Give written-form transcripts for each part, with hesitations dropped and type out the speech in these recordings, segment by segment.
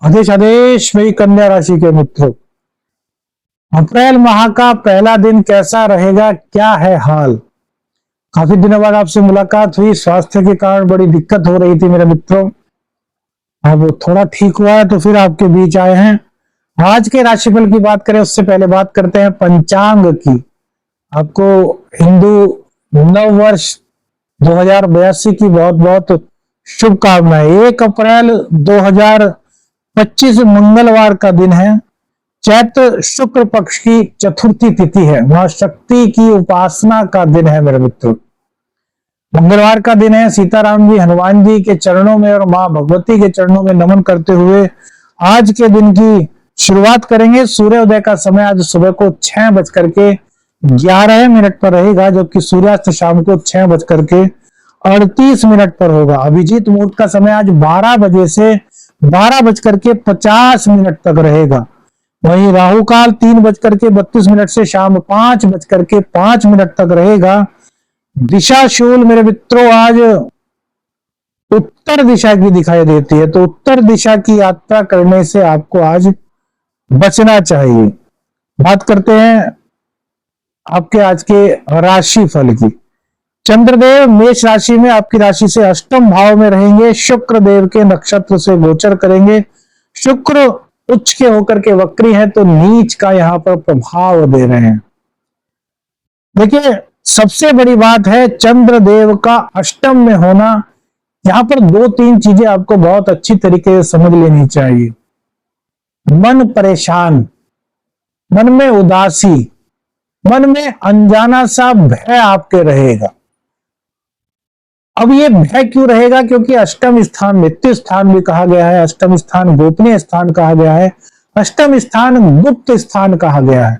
आदेश आदेश मेरी कन्या राशि के मित्रों, अप्रैल माह का पहला दिन कैसा रहेगा, क्या है हाल। काफी दिनों बाद आपसे मुलाकात हुई। स्वास्थ्य के कारण बड़ी दिक्कत हो रही थी मेरे मित्रों, अब थोड़ा ठीक हुआ है तो फिर आपके बीच आए हैं। आज के राशिफल की बात करें उससे पहले बात करते हैं पंचांग की। आपको हिंदू नव वर्ष 2082 की बहुत बहुत शुभकामनाएं। 1 अप्रैल 2025 मंगलवार का दिन है। चैत्र शुक्ल पक्ष की चतुर्थी तिथि है। मां शक्ति की उपासना का दिन है मेरे मित्रों। मंगलवार का दिन है। सीताराम जी हनुमान जी के चरणों में और मां भगवती के चरणों में नमन करते हुए आज के दिन की शुरुआत करेंगे। सूर्योदय का समय आज सुबह को 6:11 पर रहेगा, जबकि सूर्यास्त शाम को 6:38 पर होगा। अभिजीत मुहूर्त का समय आज 12 बजे से 12:50 तक रहेगा। वहीं राहु काल 3:32 से शाम 5:05 तक रहेगा। दिशा शूल मेरे मित्रों आज उत्तर दिशा की दिखाई देती है, तो उत्तर दिशा की यात्रा करने से आपको आज बचना चाहिए। बात करते हैं आपके आज के राशि फल की। चंद्रदेव मेष राशि में आपकी राशि से अष्टम भाव में रहेंगे। शुक्र देव के नक्षत्र से गोचर करेंगे। शुक्र उच्च के होकर के वक्री है, तो नीच का यहां पर प्रभाव दे रहे हैं। देखिए, सबसे बड़ी बात है चंद्रदेव का अष्टम में होना। यहां पर 2-3 चीजें आपको बहुत अच्छी तरीके से समझ लेनी चाहिए। मन परेशान, मन में उदासी, मन में अनजाना सा भय आपके रहेगा। अब ये भय क्यों रहेगा? क्योंकि अष्टम स्थान मृत्यु स्थान भी कहा गया है, अष्टम स्थान गोपनीय स्थान कहा गया है, अष्टम स्थान गुप्त स्थान कहा गया है।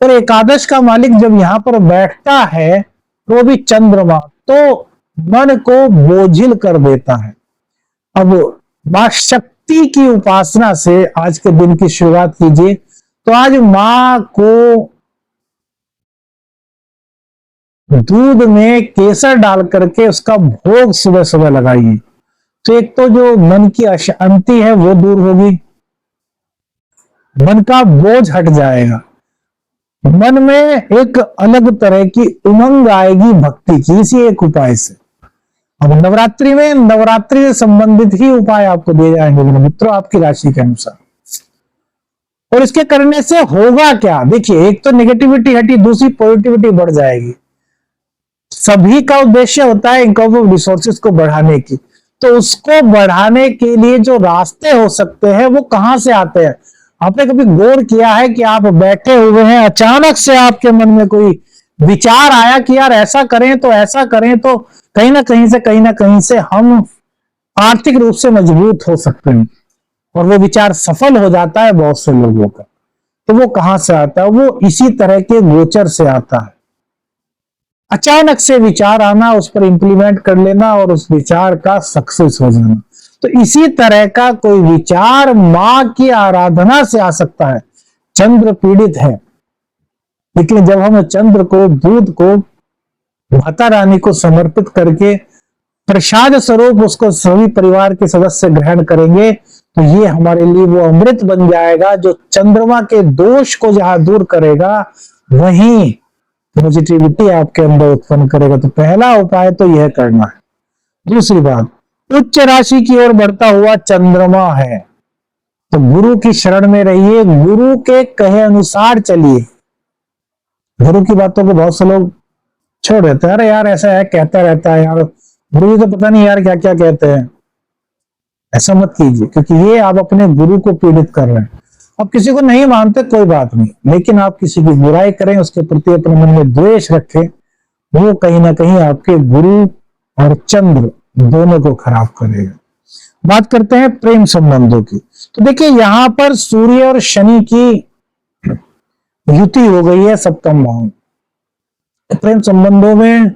और एकादश का मालिक जब यहां पर बैठता है तो वो भी चंद्रमा, तो मन को बोझिल कर देता है। अब मां शक्ति की उपासना से आज के दिन की शुरुआत कीजिए। तो आज मां को दूध में केसर डाल करके उसका भोग सुबह सुबह लगाइए, तो एक तो जो मन की अशांति है वो दूर होगी, मन का बोझ हट जाएगा, मन में एक अलग तरह की उमंग आएगी भक्ति की, इसी एक उपाय से। अब नवरात्रि में नवरात्रि से संबंधित ही उपाय आपको दिए जाएंगे मेरे मित्रों, आपकी राशि के अनुसार। और इसके करने से होगा क्या? देखिए, एक तो नेगेटिविटी हटी, दूसरी पॉजिटिविटी बढ़ जाएगी। सभी का उद्देश्य होता है इनकम ऑफ रिसोर्सेज को बढ़ाने की, तो उसको बढ़ाने के लिए जो रास्ते हो सकते हैं वो कहां से आते हैं? आपने कभी गौर किया है कि आप बैठे हुए हैं, अचानक से आपके मन में कोई विचार आया कि यार ऐसा करें तो ऐसा करें, तो कहीं ना कहीं से हम आर्थिक रूप से मजबूत हो सकते हैं, और वो विचार सफल हो जाता है बहुत से लोगों का। तो वो कहां से आता है? वो इसी तरह के गोचर से आता है। अचानक से विचार आना, उस पर इंप्लीमेंट कर लेना और उस विचार का सक्सेस हो जाना। तो इसी तरह का कोई विचार मां की आराधना से आ सकता है। चंद्र पीड़ित है, लेकिन जब हम चंद्र को, दूध को माता रानी को समर्पित करके प्रसाद स्वरूप उसको सभी परिवार के सदस्य ग्रहण करेंगे, तो ये हमारे लिए वो अमृत बन जाएगा जो चंद्रमा के दोष को जहां दूर करेगा, वहीं पॉजिटिविटी आपके अंदर उत्पन्न करेगा। तो पहला उपाय तो यह करना है। दूसरी बात, उच्च राशि की ओर बढ़ता हुआ चंद्रमा है, तो गुरु की शरण में रहिए, गुरु के कहे अनुसार चलिए। गुरु की बातों को बहुत से लोग छोड़ देते हैं, अरे यार ऐसा है, कहता रहता है यार, गुरु जी तो पता नहीं यार क्या क्या कहते हैं। ऐसा मत कीजिए, क्योंकि ये आप अपने गुरु को पीड़ित कर रहे हैं। आप किसी को नहीं मानते कोई बात नहीं, लेकिन आप किसी की बुराई करें, उसके प्रति अपने मन में द्वेष रखें, वो कहीं ना कहीं आपके गुरु और चंद्र दोनों को खराब करेगा। बात करते हैं प्रेम संबंधों की। तो देखिए, यहां पर सूर्य और शनि की युति हो गई है सप्तम भाव में। प्रेम संबंधों में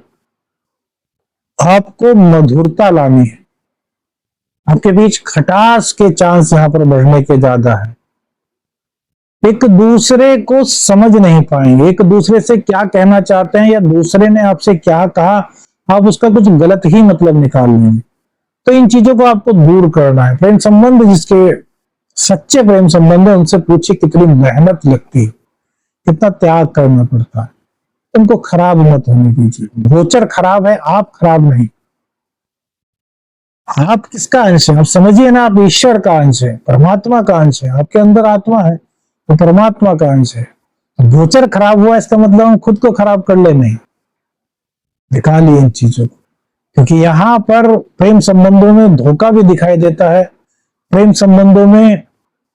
आपको मधुरता लानी है, आपके बीच खटास के चांस यहां पर बढ़ने के ज्यादा है। एक दूसरे को समझ नहीं पाएंगे, एक दूसरे से क्या कहना चाहते हैं या दूसरे ने आपसे क्या कहा, आप उसका कुछ गलत ही मतलब निकाल लेंगे। तो इन चीजों को आपको दूर करना है। प्रेम संबंध जिसके सच्चे प्रेम संबंध है, उनसे पूछिए कितनी मेहनत लगती है, कितना त्याग करना पड़ता है। उनको खराब मत होने दीजिए। गोचर खराब है, आप खराब नहीं। आप किसका अंश है? आप समझिए ना, आप ईश्वर का अंश है, परमात्मा का अंश है। आपके अंदर आत्मा है, वो परमात्मा का अंश है। गोचर खराब हुआ इसका मतलब हम खुद को खराब कर ले नहीं। निकालिए इन चीजों को, क्योंकि यहाँ पर प्रेम संबंधों में धोखा भी दिखाई देता है, प्रेम संबंधों में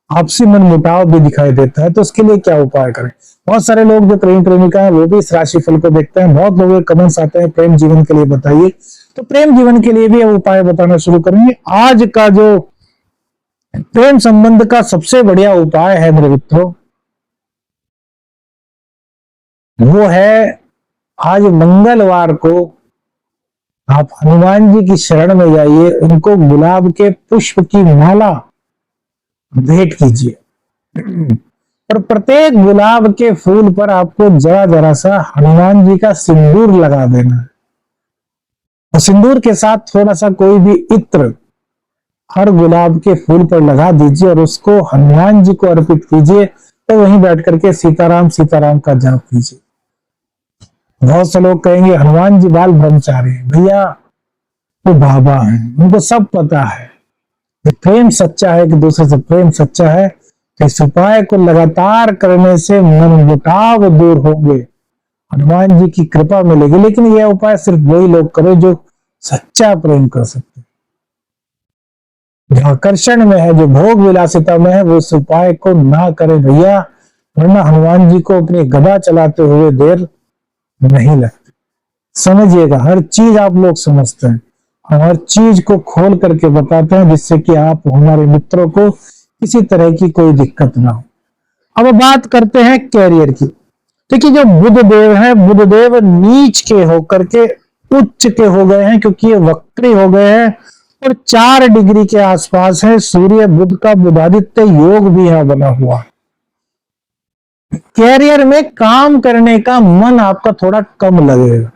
आपसी मन मुटाव भी दिखाई देता है। तो उसके लिए क्या उपाय करें? बहुत सारे लोग जो प्रेम प्रेमिका है वो भी इस राशिफल को देखते हैं। बहुत लोगों के कमेंट्स आते हैं प्रेम जीवन के लिए बताइए, तो प्रेम जीवन के लिए भी उपाय बताना शुरू करेंगे। आज का जो प्रेम संबंध का सबसे बढ़िया उपाय है मेरे मित्रों, वो है आज मंगलवार को आप हनुमान जी की शरण में जाइए, उनको गुलाब के पुष्प की माला भेंट कीजिए और प्रत्येक गुलाब के फूल पर आपको जरा जरा सा हनुमान जी का सिंदूर लगा देना है। और सिंदूर के साथ थोड़ा सा कोई भी इत्र हर गुलाब के फूल पर लगा दीजिए और उसको हनुमान जी को अर्पित कीजिए। तो वहीं बैठ करके सीताराम सीताराम का जाप कीजिए। बहुत से लोग कहेंगे हनुमान जी बाल ब्रह्मचारी हैं। भैया वो बाबा हैं, उनको सब पता है कि प्रेम सच्चा है, कि दूसरे से प्रेम सच्चा है। तो इस उपाय को लगातार करने से मन मुटाव दूर होंगे, हनुमान जी की कृपा मिलेगी। लेकिन यह उपाय सिर्फ वही लोग करें जो सच्चा प्रेम कर सकते हैं। जो आकर्षण में है, जो भोग विलासिता में है, वो इस उपाय को ना करे भैया, वरना हनुमान जी को अपनी गदा चलाते हुए देर नहीं लगती। समझिएगा, हर चीज आप लोग समझते हैं, हम हर चीज को खोल करके बताते हैं जिससे कि आप हमारे मित्रों को किसी तरह की कोई दिक्कत ना हो। अब बात करते हैं कैरियर की। देखिए जो बुध देव है, बुध देव नीच के होकर के उच्च के हो गए हैं, क्योंकि ये वक्री हो गए हैं और 4 डिग्री के आसपास है। सूर्य बुध का बुधादित्य योग भी यहां बना हुआ है। कैरियर में काम करने का मन आपका थोड़ा कम लगेगा,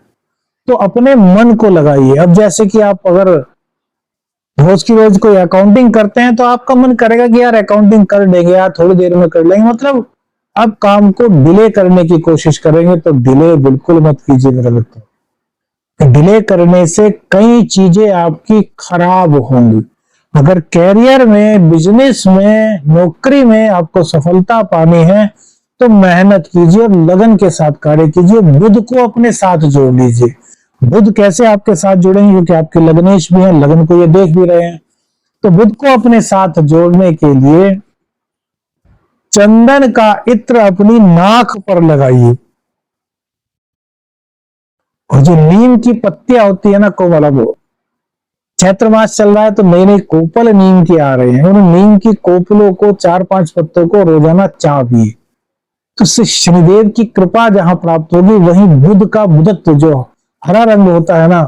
तो अपने मन को लगाइए। अब जैसे कि आप अगर रोज की रोज कोई अकाउंटिंग करते हैं तो आपका मन करेगा कि यार अकाउंटिंग कर लेंगे, यार थोड़ी देर में कर लेंगे, मतलब आप काम को डिले करने की कोशिश करेंगे। तो डिले बिल्कुल मत कीजिए मेरे मित्र। डिले करने से कई चीजें आपकी खराब होंगी। अगर कैरियर में, बिजनेस में, नौकरी में आपको सफलता पानी है तो मेहनत कीजिए और लगन के साथ कार्य कीजिए। बुध को अपने साथ जोड़ लीजिए। बुध कैसे आपके साथ जुड़ेंगे? क्योंकि आपके लग्नेश भी हैं, लगन को ये देख भी रहे हैं। तो बुध को अपने साथ जोड़ने के लिए चंदन का इत्र अपनी नाक पर लगाइए। और जो नीम की पत्तियां होती है ना कोमल, वो चैत्र मास चल रहा है तो नई नई कोपल नीम की आ रही है। उन नीम की कोपलों को 4-5 पत्तों को रोजाना चा पिए, तो उससे शनिदेव की कृपा जहां प्राप्त होगी, वहीं बुध का बुधत्व, जो हरा रंग होता है ना,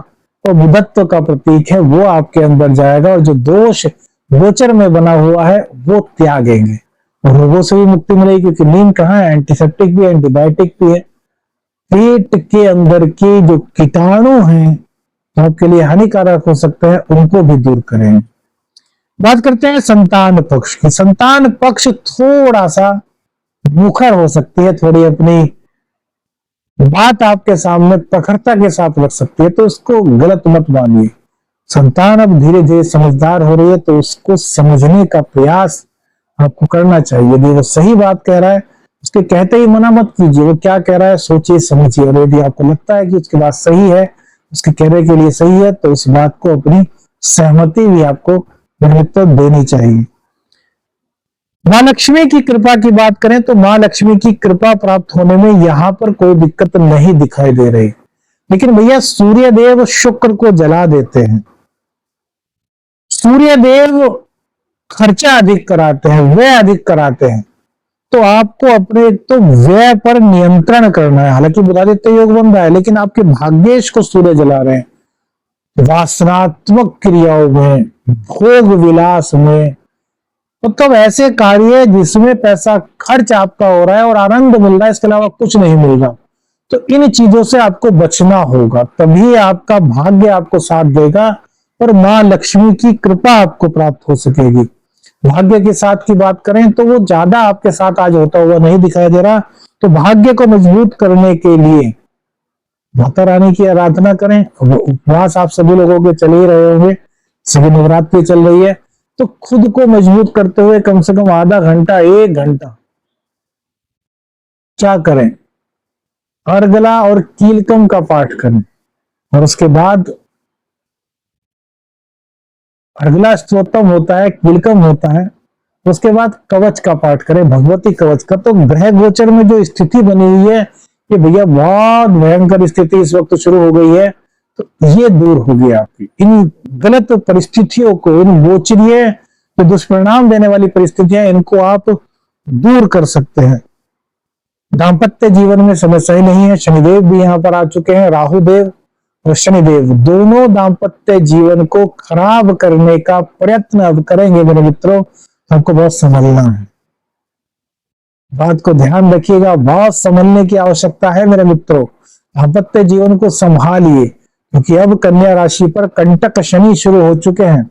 वो बुधत्व का प्रतीक है, वो आपके अंदर जाएगा और जो दोष गोचर में बना हुआ है वो त्यागेंगे और रोगों से भी मुक्ति मिलेगी। क्योंकि नीम कहाँ है? एंटीसेप्टिक भी है, एंटीबायोटिक भी है। पेट के अंदर के जो कीटाणु हैं तो आपके लिए हानिकारक हो सकते हैं, उनको भी दूर करें। बात करते हैं संतान पक्ष की। संतान पक्ष थोड़ा सा मुखर हो सकती है, थोड़ी अपनी बात आपके सामने प्रखरता के साथ रख सकती है, तो उसको गलत मत मानिए। संतान अब धीरे धीरे समझदार हो रही है तो उसको समझने का प्रयास आपको करना चाहिए। यदि वो सही बात कह रहा है, उसके कहते ही मना मत कीजिए। वो क्या कह रहा है सोचिए समझिए, और यदि आपको लगता है कि उसकी बात सही है, उसके कहने के लिए सही है, तो उस बात को अपनी सहमति भी आपको देनी चाहिए। मां लक्ष्मी की कृपा की बात करें तो मां लक्ष्मी की कृपा प्राप्त होने में यहां पर कोई दिक्कत नहीं दिखाई दे रही। लेकिन भैया सूर्य देव शुक्र को जला देते हैं। सूर्य देव खर्चा अधिक कराते हैं, व्यय अधिक कराते हैं। तो आपको अपने तो व्यय पर नियंत्रण करना है। हालांकि बुधादित्य योग बन रहा है, लेकिन आपके भाग्येश को सूर्य जला रहे हैं। वासनात्मक क्रियाओं में, भोग विलास में, मतलब ऐसे कार्य जिसमें पैसा खर्च आपका हो रहा है और आनंद मिल रहा है, इसके अलावा कुछ नहीं मिल रहा, तो इन चीजों से आपको बचना होगा। तभी आपका भाग्य आपको साथ देगा और मां लक्ष्मी की कृपा आपको प्राप्त हो सकेगी। भाग्य के साथ की बात करें तो वो ज्यादा आपके साथ आज होता हुआ नहीं दिखाई दे रहा। तो भाग्य को मजबूत करने के लिए माता रानी की आराधना करें। उपवास आप सभी लोगों के चल ही रहे होंगे, सभी नवरात्रि चल रही है, तो खुद को मजबूत करते हुए कम से कम आधा घंटा 1 घंटा क्या करें, अर्गला और कीलकम का पाठ करें। और उसके बाद अर्गला स्तोत्रम होता है, कीलकम होता है, उसके बाद कवच का पाठ करें, भगवती कवच का। तो ग्रह गोचर में जो स्थिति बनी हुई है कि भैया बहुत भयंकर स्थिति इस वक्त शुरू हो गई है, तो ये दूर होगी आपकी। इन गलत परिस्थितियों को, इन गोचरीय जो दुष्परिणाम देने वाली परिस्थितियां, इनको आप दूर कर सकते हैं। दाम्पत्य जीवन में समस्याएं नहीं है। शनिदेव भी यहाँ पर आ चुके हैं, राहु देव और शनिदेव दोनों दाम्पत्य जीवन को खराब करने का प्रयत्न अब करेंगे मेरे मित्रों। आपको बहुत संभलना है, बात को ध्यान रखिएगा, बहुत संभलने की आवश्यकता है मेरे मित्रों। दाम्पत्य जीवन को संभालिए, क्योंकि अब कन्या राशि पर कंटक शनि शुरू हो चुके हैं।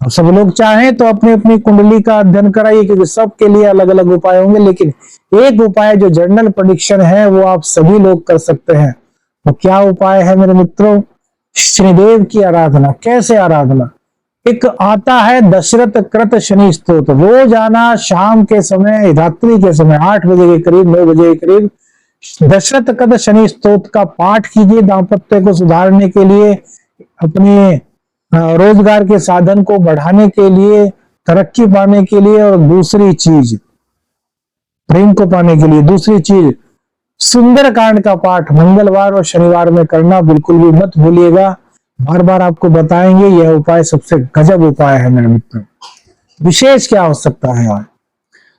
अब सब लोग चाहें तो अपनी अपनी कुंडली का अध्ययन कराइए, क्योंकि सबके लिए अलग अलग उपाय होंगे, लेकिन एक उपाय जो जनरल प्रेडिक्शन है वो आप सभी लोग कर सकते हैं। तो क्या उपाय है मेरे मित्रों? शनिदेव की आराधना। कैसे आराधना? एक आता है दशरथ कृत शनि स्तोत्र, रोज आना शाम के समय, रात्रि के समय 8 बजे के करीब, 9 बजे के करीब दशरथ कृत शनि स्तोत्र का पाठ कीजिए। दाम्पत्य को सुधारने के लिए, अपने रोजगार के साधन को बढ़ाने के लिए, तरक्की पाने के लिए, और दूसरी चीज प्रेम को पाने के लिए, दूसरी चीज सुंदर कांड का पाठ मंगलवार और शनिवार में करना बिल्कुल भी मत भूलिएगा। बार बार आपको बताएंगे, यह उपाय सबसे गजब उपाय है मेरे मित्र। विशेष क्या हो सकता है आज?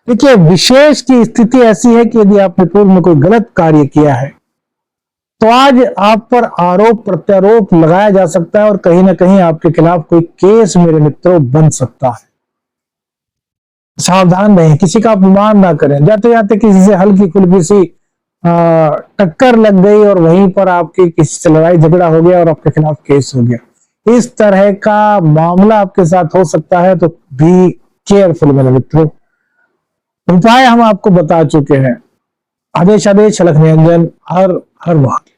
देखिए, विशेष की स्थिति ऐसी है कि यदि आपने पूर्व में कोई गलत कार्य किया है तो आज आप पर आरोप प्रत्यारोप लगाया जा सकता है, और कहीं ना कहीं आपके खिलाफ कोई केस मेरे मित्रों बन सकता है। सावधान रहें, किसी का अपमान ना करें। जाते जाते किसी से हल्की फुल्की सी टक्कर लग गई और वहीं पर आपकी किसी से लड़ाई झगड़ा हो गया और आपके खिलाफ केस हो गया, इस तरह का मामला आपके साथ हो सकता है। तो बी केयरफुल मेरे मित्रों। उपाय हम आपको बता चुके हैं। आदेश आदेश अलख निरंजन। हर हर महादेव।